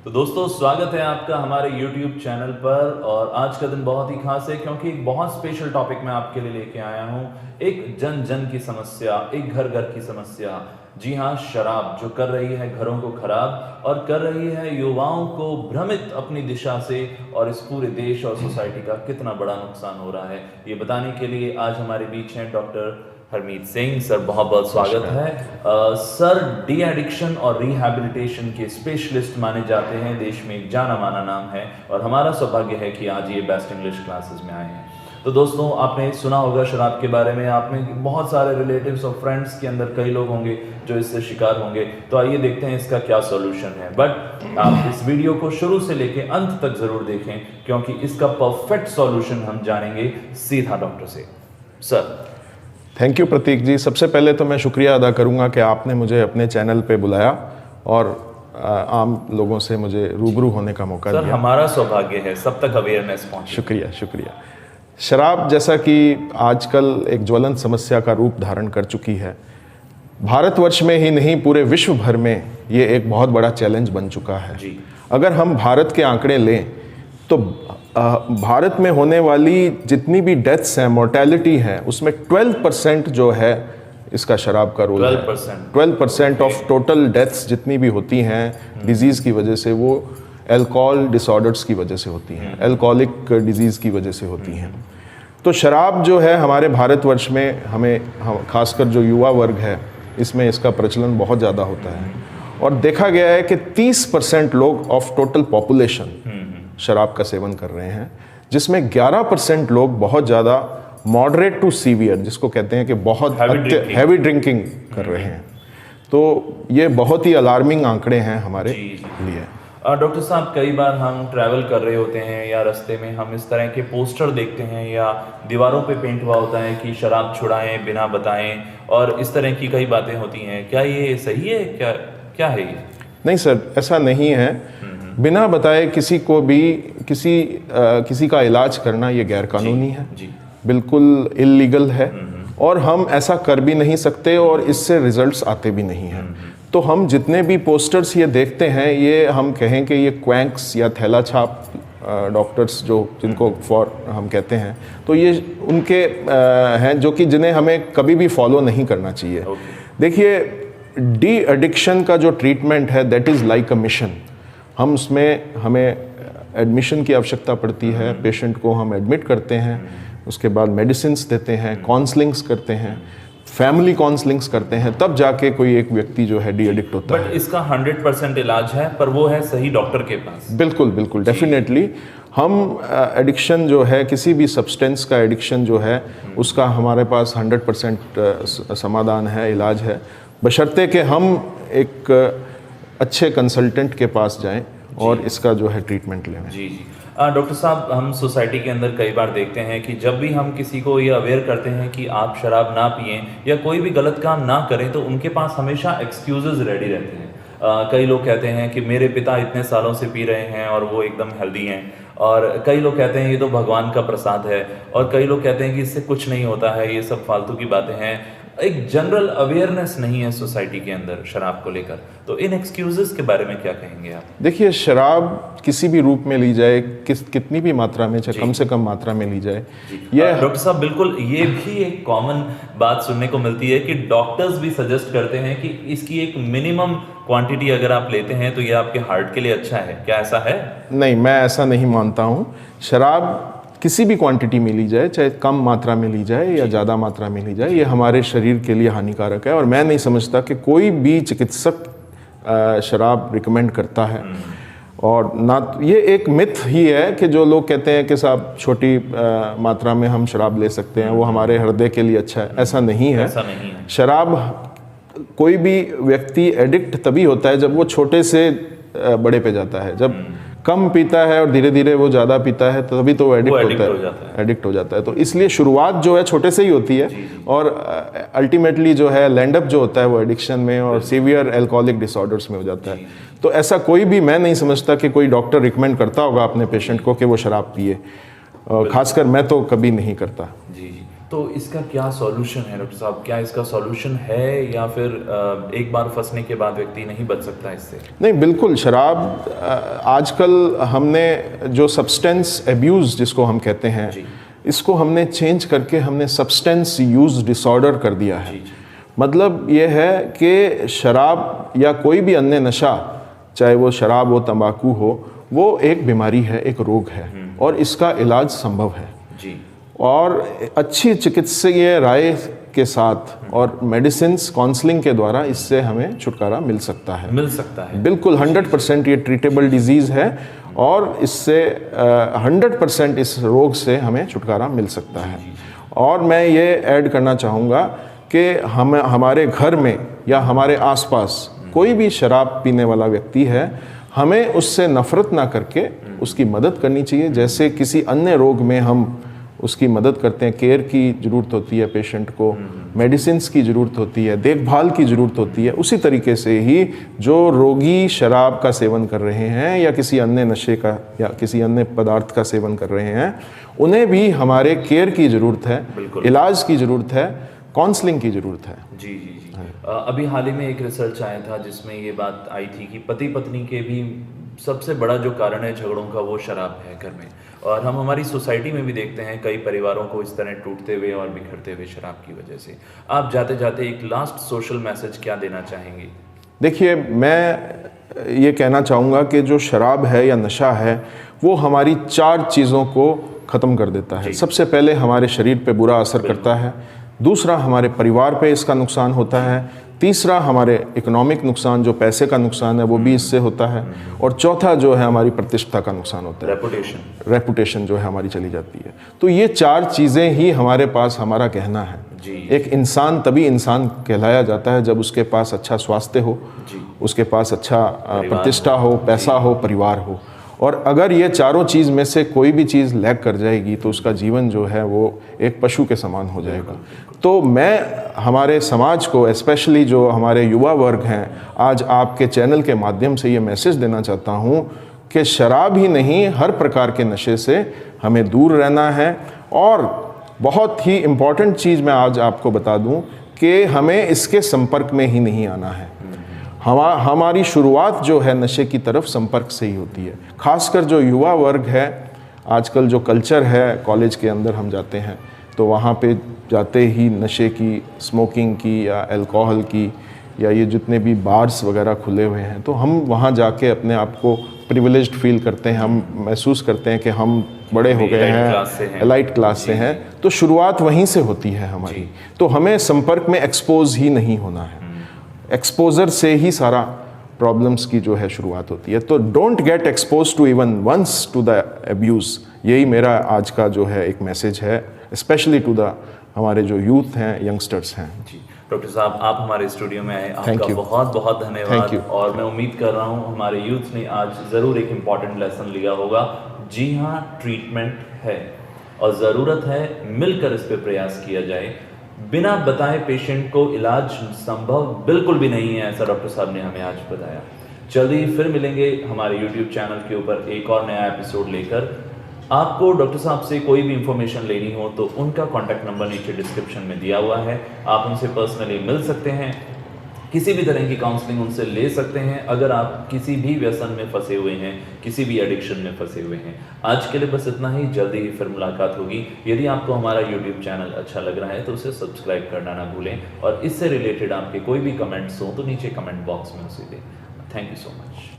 तो दोस्तों स्वागत है आपका हमारे YouTube चैनल पर। और आज का दिन बहुत ही खास है क्योंकि एक बहुत स्पेशल टॉपिक मैं आपके लिए लेके आया हूँ। एक जन जन की समस्या, एक घर घर की समस्या। जी हाँ, शराब जो कर रही है घरों को खराब और कर रही है युवाओं को भ्रमित अपनी दिशा से, और इस पूरे देश और सोसाइटी का कितना बड़ा नुकसान हो रहा है, ये बताने के लिए आज हमारे बीच हैं डॉक्टर हरमीत सिंह सर। बहुत बहुत स्वागत है। सर डी एडिक्शन और रिहैबिलिटेशन के स्पेशलिस्ट माने जाते हैं, देश में एक जाना माना नाम है, और हमारा सौभाग्य है कि आज ये बेस्ट इंग्लिश क्लासेस में आए हैं। तो दोस्तों आपने सुना होगा शराब के बारे में, आप में बहुत सारे रिलेटिव्स और फ्रेंड्स के अंदर कई लोग होंगे जो इससे शिकार होंगे। तो आइए देखते हैं इसका क्या सॉल्यूशन है। बट आप इस वीडियो को शुरू से लेके अंत तक जरूर देखें क्योंकि इसका परफेक्ट सॉल्यूशन हम जानेंगे सीधा डॉक्टर से। सर थैंक यू प्रतीक जी। सबसे पहले तो मैं शुक्रिया अदा करूंगा कि आपने मुझे अपने चैनल पे बुलाया और आम लोगों से मुझे रूबरू होने का मौका दिया। सर हमारा सौभाग्य है, सब तक अवेयरनेस पहुंचे। शुक्रिया शुक्रिया। शराब जैसा कि आजकल एक ज्वलंत समस्या का रूप धारण कर चुकी है, भारतवर्ष में ही नहीं पूरे विश्व भर में ये एक बहुत बड़ा चैलेंज बन चुका है जी। अगर हम भारत के आंकड़े लें तो भारत में होने वाली जितनी भी डेथ्स हैं, मोर्टेलिटी है, उसमें 12% जो है इसका शराब का रोल है। 12% ऑफ टोटल डेथ्स जितनी भी होती हैं डिजीज़ की वजह से, वो अल्कोहल डिसऑर्डर्स की वजह से होती हैं, अल्कोहलिक डिजीज़ की वजह से होती हैं। तो शराब जो है हमारे भारतवर्ष में हम खासकर जो युवा वर्ग है इसमें इसका प्रचलन बहुत ज़्यादा होता है, और देखा गया है कि 30% लोग ऑफ टोटल पॉपुलेशन शराब का सेवन कर रहे हैं, जिसमें 11% लोग बहुत ज़्यादा मॉडरेट टू सीवियर, जिसको कहते हैं कि बहुत हैवी ड्रिंकिंग कर रहे हैं। तो ये बहुत ही अलार्मिंग आंकड़े हैं हमारे लिए। डॉक्टर साहब, कई बार हम ट्रैवल कर रहे होते हैं या रास्ते में हम इस तरह के पोस्टर देखते हैं या दीवारों पे पेंट हुआ होता है कि शराब छुड़ाएं बिना बताएं, और इस तरह की कई बातें होती हैं। क्या ये सही है? क्या है ये? नहीं सर, ऐसा नहीं है। बिना बताए किसी को भी किसी का इलाज करना ये गैर कानूनी है, बिल्कुल इल्लीगल है, और हम ऐसा कर भी नहीं सकते और इससे रिजल्ट्स आते भी नहीं हैं। तो हम जितने भी पोस्टर्स ये देखते हैं, ये हम कहें कि ये क्वैंक्स या थैला छाप डॉक्टर्स जो जिनको हम कहते हैं, तो ये उनके हैं जो कि जिन्हें हमें कभी भी फॉलो नहीं करना चाहिए। देखिए, डी एडिक्शन का जो ट्रीटमेंट है that is like a mission. हमें एडमिशन की आवश्यकता पड़ती है, पेशेंट को हम एडमिट करते हैं, उसके बाद मेडिसिन्स देते हैं, काउंसलिंग्स करते हैं, फैमिली काउंसलिंग्स करते हैं, तब जाके कोई एक व्यक्ति जो है डी एडिक्ट होता है। बट इसका 100% इलाज है, पर वो है सही डॉक्टर के पास। बिल्कुल बिल्कुल, डेफिनेटली। हम एडिक्शन जो है, किसी भी सब्सटेंस का एडिक्शन जो है, उसका हमारे पास 100% समाधान है, इलाज है, बशर्ते कि हम एक अच्छे कंसल्टेंट के पास जाएं और इसका जो है ट्रीटमेंट लें। जी। डॉक्टर साहब, हम सोसाइटी के अंदर कई बार देखते हैं कि जब भी हम किसी को ये अवेयर करते हैं कि आप शराब ना पिएं या कोई भी गलत काम ना करें, तो उनके पास हमेशा एक्सक्यूजेज रेडी रहते हैं। कई लोग कहते हैं कि मेरे पिता इतने सालों से पी रहे हैं और वो एकदम हेल्दी हैं, और कई लोग कहते हैं ये तो भगवान का प्रसाद है, और कई लोग कहते हैं कि इससे कुछ नहीं होता है, ये सब फालतू की बातें हैं। एक जनरल अवेयरनेस नहीं है सोसाइटी के अंदर शराब को लेकर। तो इन एक्सक्यूजेस के बारे में क्या कहेंगे आप? देखिए, शराब किसी भी रूप में ली जाए, कितनी भी मात्रा में, चाहे कम से कम मात्रा में ली जाए, ये डॉक्टर साहब बिल्कुल, ये भी एक कॉमन बात सुनने को मिलती है कि डॉक्टर्स भी सजेस्ट करते हैं कि इसकी एक मिनिमम क्वांटिटी अगर आप लेते हैं तो ये आपके हार्ट के लिए अच्छा है। क्या ऐसा है? नहीं, मैं ऐसा नहीं मानता हूँ। शराब किसी भी क्वांटिटी में ली जाए, चाहे कम मात्रा में ली जाए या ज़्यादा मात्रा में ली जाए, ये हमारे शरीर के लिए हानिकारक है, और मैं नहीं समझता कि कोई भी चिकित्सक शराब रिकमेंड करता है। और ना, ये एक मिथ ही है कि जो लोग कहते हैं कि साहब छोटी मात्रा में हम शराब ले सकते हैं, वो हमारे हृदय के लिए अच्छा है। ऐसा नहीं है। शराब, कोई भी व्यक्ति एडिक्ट तभी होता है जब वो छोटे से बड़े पे जाता है। जब कम पीता है और धीरे धीरे वो ज़्यादा पीता है, तो तभी तो वो एडिक्ट हो जाता है। तो इसलिए शुरुआत जो है छोटे से ही होती है, और अल्टीमेटली जो है लैंड अप जो होता है वो एडिक्शन में और सीवियर अल्कोहलिक डिसऑर्डर्स में हो जाता है। तो ऐसा कोई भी, मैं नहीं समझता कि कोई डॉक्टर रिकमेंड करता होगा अपने पेशेंट को कि वो शराब पिए, खासकर मैं तो कभी नहीं करता। जी। तो इसका क्या सॉल्यूशन है डॉक्टर साहब? क्या इसका सॉल्यूशन है या फिर एक बार फंसने के बाद व्यक्ति नहीं बच सकता इससे? नहीं, बिल्कुल। शराब आजकल हमने जो सब्सटेंस एब्यूज़ जिसको हम कहते हैं, इसको हमने चेंज करके हमने सब्सटेंस यूज़ डिसऑर्डर कर दिया है। मतलब ये है कि शराब या कोई भी अन्य नशा, चाहे वो शराब हो, तंबाकू हो, वो एक बीमारी है, एक रोग है और इसका इलाज संभव है जी। और अच्छी चिकित्सकीय राय के साथ और मेडिसिन्स काउंसलिंग के द्वारा इससे हमें छुटकारा मिल सकता है। बिल्कुल 100% ये ट्रीटेबल डिजीज़ है और इससे 100% इस रोग से हमें छुटकारा मिल सकता है। और मैं ये ऐड करना चाहूँगा कि हमारे घर में या हमारे आसपास कोई भी शराब पीने वाला व्यक्ति है, हमें उससे नफ़रत ना करके उसकी मदद करनी चाहिए। जैसे किसी अन्य रोग में हम उसकी मदद करते हैं, केयर की ज़रूरत होती है पेशेंट को, मेडिसिन्स की ज़रूरत होती है, देखभाल की ज़रूरत होती है, उसी तरीके से ही जो रोगी शराब का सेवन कर रहे हैं या किसी अन्य नशे का या किसी अन्य पदार्थ का सेवन कर रहे हैं, उन्हें भी हमारे केयर की ज़रूरत है, इलाज की ज़रूरत है, काउंसलिंग की ज़रूरत है। जी। अभी हाल ही में एक रिसर्च आया था जिसमें ये बात आई थी कि पति पत्नी के भी सबसे बड़ा जो कारण है झगड़ों का वो शराब है घर में। और हम हमारी सोसाइटी में भी देखते हैं कई परिवारों को इस तरह टूटते हुए और बिखरते हुए शराब की वजह से। आप जाते जाते एक लास्ट सोशल मैसेज क्या देना चाहेंगे? देखिए, मैं ये कहना चाहूँगा कि जो शराब है या नशा है वो हमारी 4 चीज़ों को ख़त्म कर देता है। सबसे पहले हमारे शरीर पे बुरा असर करता है, दूसरा हमारे परिवार पे इसका नुकसान होता है, तीसरा हमारे इकोनॉमिक नुकसान, जो पैसे का नुकसान है वो भी इससे होता है, और चौथा जो है हमारी प्रतिष्ठा का नुकसान होता है, रेपुटेशन जो है हमारी चली जाती है। तो ये 4 चीज़ें ही हमारे पास हमारा कहना है। एक इंसान तभी इंसान कहलाया जाता है जब उसके पास अच्छा स्वास्थ्य हो, उसके पास अच्छा प्रतिष्ठा हो, पैसा हो, परिवार हो। और अगर ये चारों चीज़ में से कोई भी चीज़ लैग कर जाएगी तो उसका जीवन जो है वो एक पशु के समान हो जाएगा। तो मैं हमारे समाज को, स्पेशली जो हमारे युवा वर्ग हैं, आज आपके चैनल के माध्यम से ये मैसेज देना चाहता हूँ कि शराब ही नहीं, हर प्रकार के नशे से हमें दूर रहना है। और बहुत ही इम्पॉर्टेंट चीज़ मैं आज आपको बता दूँ कि हमें इसके संपर्क में ही नहीं आना है। हमारी शुरुआत जो है नशे की तरफ संपर्क से ही होती है। खासकर जो युवा वर्ग है, आजकल जो कल्चर है, कॉलेज के अंदर हम जाते हैं तो वहाँ पे जाते ही नशे की, स्मोकिंग की या अल्कोहल की या ये जितने भी बार्स वगैरह खुले हुए हैं, तो हम वहाँ जाके अपने आप को प्रिविलेज्ड फील करते हैं। हम महसूस करते हैं कि हम बड़े हो गए हैं, एलाइट क्लास से हैं। तो शुरुआत वहीं से होती है हमारी। तो हमें संपर्क में एक्सपोज ही नहीं होना है। एक्सपोजर से ही सारा प्रॉब्लम्स की जो है शुरुआत होती है। तो don't get expose to even once to the abuse. यही मेरा आज का जो है एक मैसेज है, स्पेशली टू द हमारे जो यूथ हैं, यंगस्टर्स हैं। जी डॉक्टर साहब, आप हमारे स्टूडियो में आए, आपका बहुत बहुत धन्यवाद। और मैं उम्मीद कर रहा हूँ हमारे यूथ ने आज ज़रूर एक इम्पॉर्टेंट लेसन लिया होगा। जी हाँ, ट्रीटमेंट है और ज़रूरत है मिलकर इस पर प्रयास किया जाए। बिना बताए पेशेंट को इलाज संभव बिल्कुल भी नहीं है, ऐसा डॉक्टर साहब ने हमें आज बताया। जल्दी फिर मिलेंगे हमारे YouTube चैनल के ऊपर एक और नया एपिसोड लेकर। आपको डॉक्टर साहब से कोई भी इंफॉर्मेशन लेनी हो तो उनका कॉन्टैक्ट नंबर नीचे डिस्क्रिप्शन में दिया हुआ है। आप उनसे पर्सनली मिल सकते हैं, किसी भी तरह की काउंसलिंग उनसे ले सकते हैं अगर आप किसी भी व्यसन में फंसे हुए हैं, किसी भी एडिक्शन में फंसे हुए हैं। आज के लिए बस इतना ही, जल्दी ही फिर मुलाकात होगी। यदि आपको हमारा YouTube चैनल अच्छा लग रहा है तो उसे सब्सक्राइब करना ना भूलें, और इससे रिलेटेड आपके कोई भी कमेंट्स हो तो नीचे कमेंट बॉक्स में उसे दें। Thank you so much.